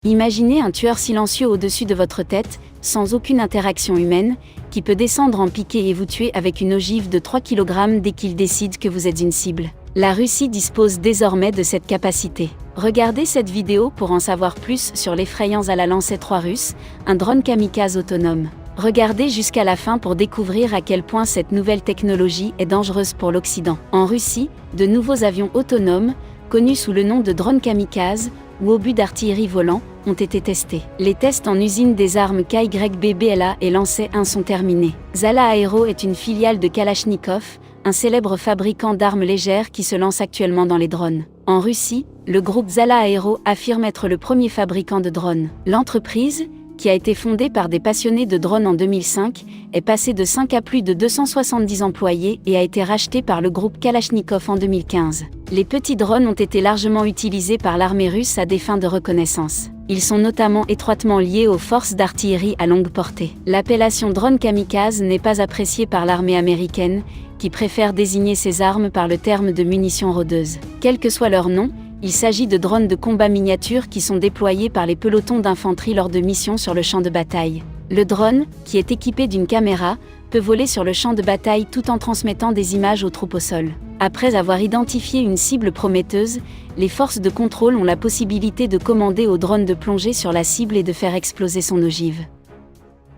Imaginez un tueur silencieux au-dessus de votre tête, sans aucune interaction humaine, qui peut descendre en piqué et vous tuer avec une ogive de 3 kg dès qu'il décide que vous êtes une cible. La Russie dispose désormais de cette capacité. Regardez cette vidéo pour en savoir plus sur l'effrayant Zala Lancet 3 russe, un drone kamikaze autonome. Regardez jusqu'à la fin pour découvrir à quel point cette nouvelle technologie est dangereuse pour l'Occident. En Russie, de nouveaux avions autonomes, connus sous le nom de drones kamikazes, ou obus d'artillerie volant, ont été testés. Les tests en usine des armes KYBBLA et Lancet 1 sont terminés. Zala Aero est une filiale de Kalachnikov, un célèbre fabricant d'armes légères qui se lance actuellement dans les drones. En Russie, le groupe Zala Aero affirme être le premier fabricant de drones. L'entreprise, qui a été fondée par des passionnés de drones en 2005, est passée de 5 à plus de 270 employés et a été rachetée par le groupe Kalachnikov en 2015. Les petits drones ont été largement utilisés par l'armée russe à des fins de reconnaissance. Ils sont notamment étroitement liés aux forces d'artillerie à longue portée. L'appellation drone kamikaze n'est pas appréciée par l'armée américaine, qui préfère désigner ces armes par le terme de munitions rôdeuses. Quel que soit leur nom, il s'agit de drones de combat miniatures qui sont déployés par les pelotons d'infanterie lors de missions sur le champ de bataille. Le drone, qui est équipé d'une caméra, peut voler sur le champ de bataille tout en transmettant des images aux troupes au sol. Après avoir identifié une cible prometteuse, les forces de contrôle ont la possibilité de commander au drone de plonger sur la cible et de faire exploser son ogive.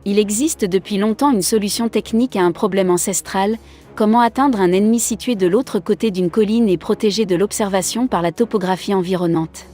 Il existe depuis longtemps une solution technique à un problème ancestral: comment atteindre un ennemi situé de l'autre côté d'une colline et protégé de l'observation par la topographie environnante.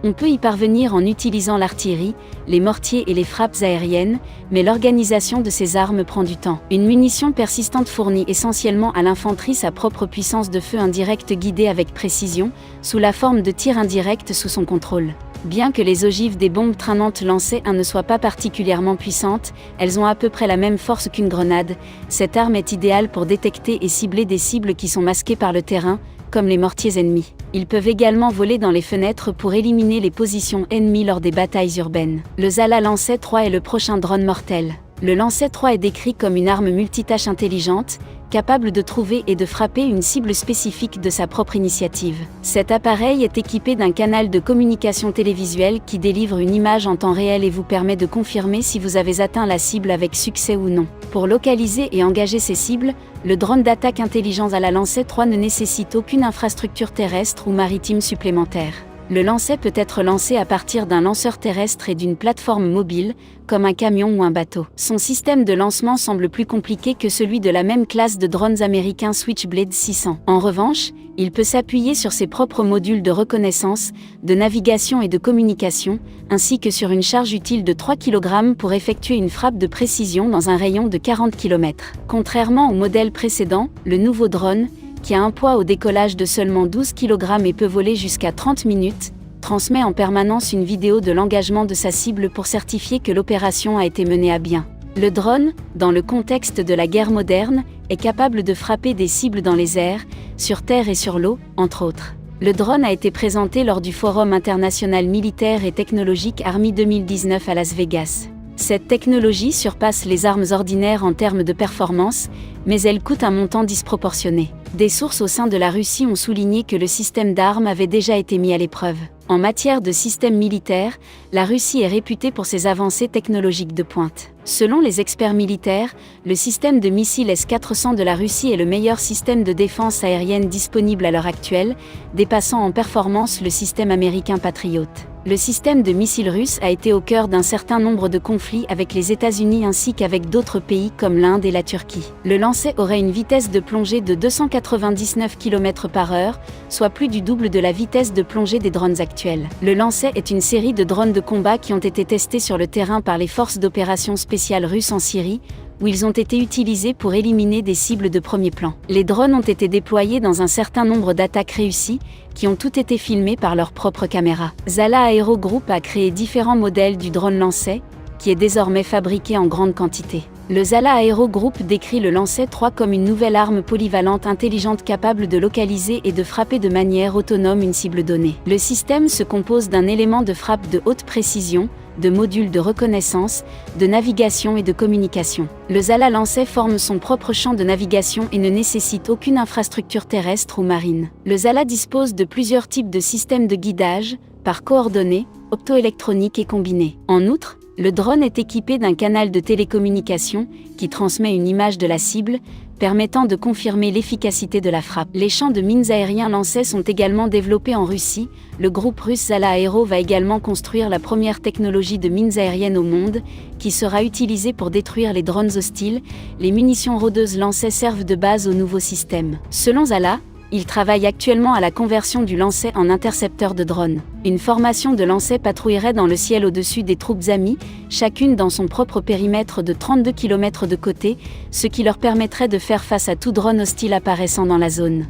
On peut y parvenir en utilisant l'artillerie, les mortiers et les frappes aériennes, mais l'organisation de ces armes prend du temps. Une munition persistante fournit essentiellement à l'infanterie sa propre puissance de feu indirecte guidée avec précision, sous la forme de tirs indirects sous son contrôle. Bien que les ogives des bombes traînantes Lancet 1 ne soient pas particulièrement puissantes, elles ont à peu près la même force qu'une grenade. Cette arme est idéale pour détecter et cibler des cibles qui sont masquées par le terrain, comme les mortiers ennemis. Ils peuvent également voler dans les fenêtres pour éliminer les positions ennemies lors des batailles urbaines. Le Zala Lancet 3 est le prochain drone mortel. Le Lancet 3 est décrit comme une arme multitâche intelligente, capable de trouver et de frapper une cible spécifique de sa propre initiative. Cet appareil est équipé d'un canal de communication télévisuelle qui délivre une image en temps réel et vous permet de confirmer si vous avez atteint la cible avec succès ou non. Pour localiser et engager ces cibles, le drone d'attaque intelligent Zala Lancet 3 ne nécessite aucune infrastructure terrestre ou maritime supplémentaire. Le Lancet peut être lancé à partir d'un lanceur terrestre et d'une plateforme mobile, comme un camion ou un bateau. Son système de lancement semble plus compliqué que celui de la même classe de drones américains Switchblade 600. En revanche, il peut s'appuyer sur ses propres modules de reconnaissance, de navigation et de communication, ainsi que sur une charge utile de 3 kg pour effectuer une frappe de précision dans un rayon de 40 km. Contrairement au modèle précédent, le nouveau drone, qui a un poids au décollage de seulement 12 kg et peut voler jusqu'à 30 minutes, transmet en permanence une vidéo de l'engagement de sa cible pour certifier que l'opération a été menée à bien. Le drone, dans le contexte de la guerre moderne, est capable de frapper des cibles dans les airs, sur terre et sur l'eau, entre autres. Le drone a été présenté lors du Forum international militaire et technologique Army 2019 à Las Vegas. Cette technologie surpasse les armes ordinaires en termes de performance, mais elle coûte un montant disproportionné. Des sources au sein de la Russie ont souligné que le système d'armes avait déjà été mis à l'épreuve. En matière de système militaire, la Russie est réputée pour ses avancées technologiques de pointe. Selon les experts militaires, le système de missiles S-400 de la Russie est le meilleur système de défense aérienne disponible à l'heure actuelle, dépassant en performance le système américain Patriot. Le système de missiles russe a été au cœur d'un certain nombre de conflits avec les États-Unis ainsi qu'avec d'autres pays comme l'Inde et la Turquie. Le Lancet aurait une vitesse de plongée de 299 km/h, soit plus du double de la vitesse de plongée des drones actuels. Le Lancet est une série de drones de combat qui ont été testés sur le terrain par les forces d'opération spéciales russes en Syrie, où ils ont été utilisés pour éliminer des cibles de premier plan. Les drones ont été déployés dans un certain nombre d'attaques réussies, qui ont toutes été filmées par leurs propres caméras. Zala Aero Group a créé différents modèles du drone Lancet, qui est désormais fabriqué en grande quantité. Le Zala Aero Group décrit le Lancet 3 comme une nouvelle arme polyvalente intelligente capable de localiser et de frapper de manière autonome une cible donnée. Le système se compose d'un élément de frappe de haute précision, de modules de reconnaissance, de navigation et de communication. Le Zala Lancet forme son propre champ de navigation et ne nécessite aucune infrastructure terrestre ou marine. Le Zala dispose de plusieurs types de systèmes de guidage, par coordonnées, optoélectronique et combinée. En outre, le drone est équipé d'un canal de télécommunication qui transmet une image de la cible, permettant de confirmer l'efficacité de la frappe. Les champs de mines aériens lancés sont également développés en Russie. Le groupe russe Zala Aero va également construire la première technologie de mines aériennes au monde, qui sera utilisée pour détruire les drones hostiles. Les munitions rôdeuses lancées servent de base au nouveau système. Selon Zala, il travaille actuellement à la conversion du lancer en intercepteur de drones. Une formation de lancers patrouillerait dans le ciel au-dessus des troupes amies, chacune dans son propre périmètre de 32 km de côté, ce qui leur permettrait de faire face à tout drone hostile apparaissant dans la zone.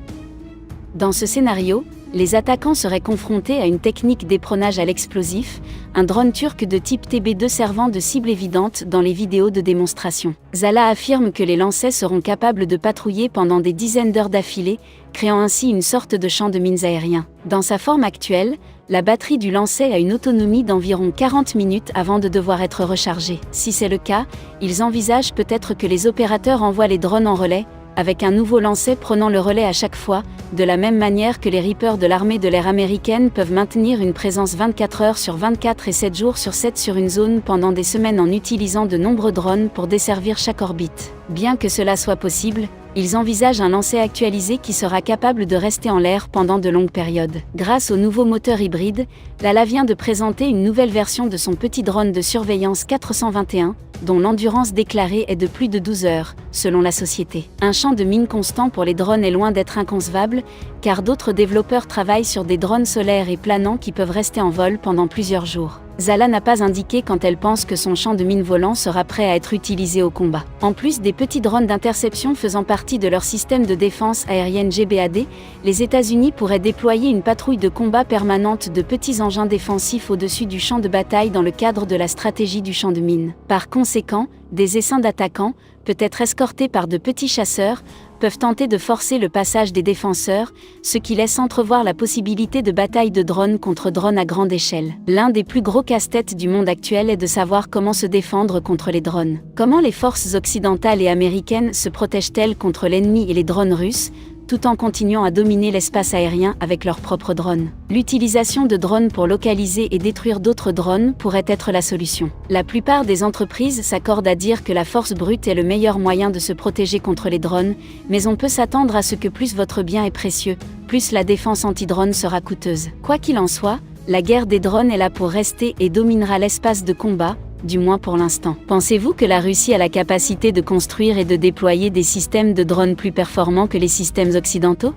Dans ce scénario, les attaquants seraient confrontés à une technique d'éperonage à l'explosif, un drone turc de type TB2 servant de cible évidente dans les vidéos de démonstration. Zala affirme que les lancers seront capables de patrouiller pendant des dizaines d'heures d'affilée, créant ainsi une sorte de champ de mines aérien. Dans sa forme actuelle, la batterie du lancer a une autonomie d'environ 40 minutes avant de devoir être rechargée. Si c'est le cas, ils envisagent peut-être que les opérateurs envoient les drones en relais, avec un nouveau lancer prenant le relais à chaque fois, de la même manière que les Reapers de l'armée de l'air américaine peuvent maintenir une présence 24 heures sur 24 et 7 jours sur 7 sur une zone pendant des semaines en utilisant de nombreux drones pour desservir chaque orbite. Bien que cela soit possible, ils envisagent un lancer actualisé qui sera capable de rester en l'air pendant de longues périodes. Grâce au nouveau moteur hybride, Zala vient de présenter une nouvelle version de son petit drone de surveillance 421, dont l'endurance déclarée est de plus de 12 heures, selon la société. Un champ de mine constant pour les drones est loin d'être inconcevable, car d'autres développeurs travaillent sur des drones solaires et planants qui peuvent rester en vol pendant plusieurs jours. Zala n'a pas indiqué quand elle pense que son champ de mine volant sera prêt à être utilisé au combat. En plus des petits drones d'interception faisant partie de leur système de défense aérienne GBAD, les États-Unis pourraient déployer une patrouille de combat permanente de petits engins défensifs au-dessus du champ de bataille dans le cadre de la stratégie du champ de mine. Par conséquent, des essaims d'attaquants, peut-être escortés par de petits chasseurs, peuvent tenter de forcer le passage des défenseurs, ce qui laisse entrevoir la possibilité de batailles de drones contre drones à grande échelle. L'un des plus gros casse-têtes du monde actuel est de savoir comment se défendre contre les drones. Comment les forces occidentales et américaines se protègent-elles contre l'ennemi et les drones russes, tout en continuant à dominer l'espace aérien avec leurs propres drones. L'utilisation de drones pour localiser et détruire d'autres drones pourrait être la solution. La plupart des entreprises s'accordent à dire que la force brute est le meilleur moyen de se protéger contre les drones, mais on peut s'attendre à ce que plus votre bien est précieux, plus la défense anti-drone sera coûteuse. Quoi qu'il en soit, la guerre des drones est là pour rester et dominera l'espace de combat, du moins pour l'instant. Pensez-vous que la Russie a la capacité de construire et de déployer des systèmes de drones plus performants que les systèmes occidentaux ?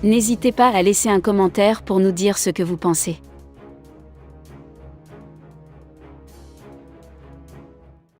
N'hésitez pas à laisser un commentaire pour nous dire ce que vous pensez.